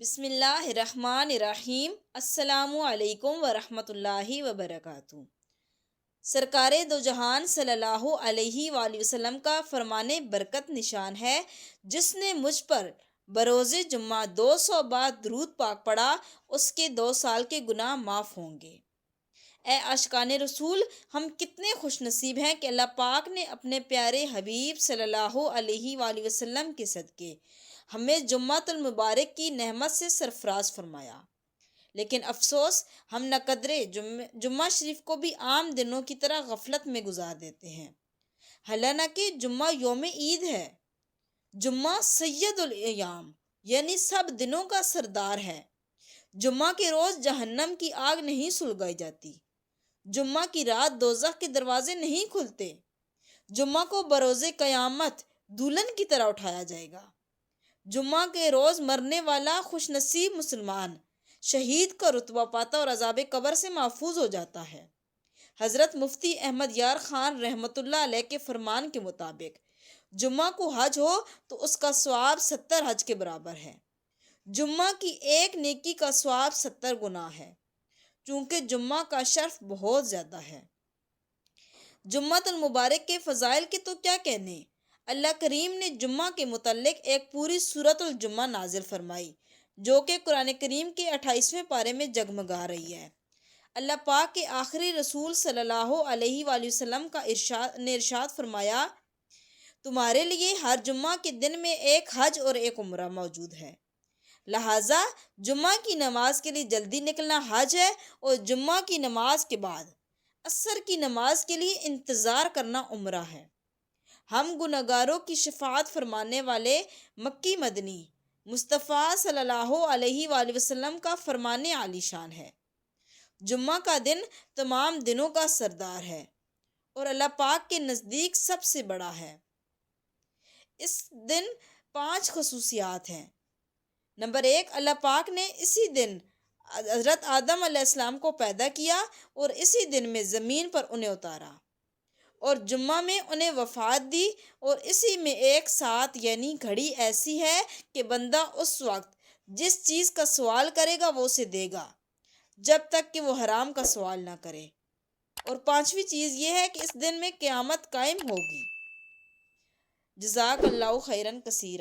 بسم اللہ الرحمن الرحیم۔ السلام علیکم ورحمۃ اللہ وبرکاتہ۔ سرکار دو جہان صلی اللہ علیہ وآلہ وسلم کا فرمان برکت نشان ہے، جس نے مجھ پر بروز جمعہ 200 بار درود پاک پڑھا، اس کے 2 سال کے گناہ معاف ہوں گے۔ اے عاشقان رسول، ہم کتنے خوش نصیب ہیں کہ اللہ پاک نے اپنے پیارے حبیب صلی اللہ علیہ وآلہ وسلم کے صدقے ہمیں جمعۃ المبارک کی نعمت سے سرفراز فرمایا۔ لیکن افسوس، ہم نہ قدرے جمعہ شریف کو بھی عام دنوں کی طرح غفلت میں گزار دیتے ہیں، حالانکہ جمعہ یوم عید ہے۔ جمعہ سید الایام یعنی سب دنوں کا سردار ہے۔ جمعہ کے روز جہنم کی آگ نہیں سلگائی جاتی۔ جمعہ کی رات دوزخ کے دروازے نہیں کھلتے۔ جمعہ کو بروز قیامت دلہن کی طرح اٹھایا جائے گا۔ جمعہ کے روز مرنے والا خوش نصیب مسلمان شہید کا رتبہ پاتا اور عذاب قبر سے محفوظ ہو جاتا ہے۔ حضرت مفتی احمد یار خان رحمۃ اللہ علیہ کے فرمان کے مطابق جمعہ کو حج ہو تو اس کا ثواب 70 حج کے برابر ہے۔ جمعہ کی ایک نیکی کا ثواب 70 گناہ ہے، چونکہ جمعہ کا شرف بہت زیادہ ہے۔ جمعۃ المبارک کے فضائل کے تو کیا کہنے۔ اللہ کریم نے جمعہ کے متعلق ایک پوری سورۃ الجمعہ نازل فرمائی، جو کہ قرآن کریم کے 28ویں پارے میں جگمگا رہی ہے۔ اللہ پاک کے آخری رسول صلی اللہ علیہ وآلہ وسلم کا ارشاد فرمایا، تمہارے لیے ہر جمعہ کے دن میں ایک حج اور ایک عمرہ موجود ہے، لہٰذا جمعہ کی نماز کے لیے جلدی نکلنا حج ہے، اور جمعہ کی نماز کے بعد عصر کی نماز کے لیے انتظار کرنا عمرہ ہے۔ ہم گنہگاروں کی شفاعت فرمانے والے مکی مدنی مصطفیٰ صلی اللہ علیہ وآلہ وسلم کا فرمان عالی شان ہے۔ جمعہ کا دن تمام دنوں کا سردار ہے اور اللہ پاک کے نزدیک سب سے بڑا ہے۔ اس دن 5 خصوصیات ہیں۔ نمبر 1، اللہ پاک نے اسی دن حضرت آدم علیہ السلام کو پیدا کیا اور اسی دن میں زمین پر انہیں اتارا، اور جمعہ میں انہیں وفات دی، اور اسی میں ایک ساتھ یعنی گھڑی ایسی ہے کہ بندہ اس وقت جس چیز کا سوال کرے گا وہ اسے دے گا، جب تک کہ وہ حرام کا سوال نہ کرے۔ اور 5ویں چیز یہ ہے کہ اس دن میں قیامت قائم ہوگی۔ جزاک اللہ خیرا کثیرا۔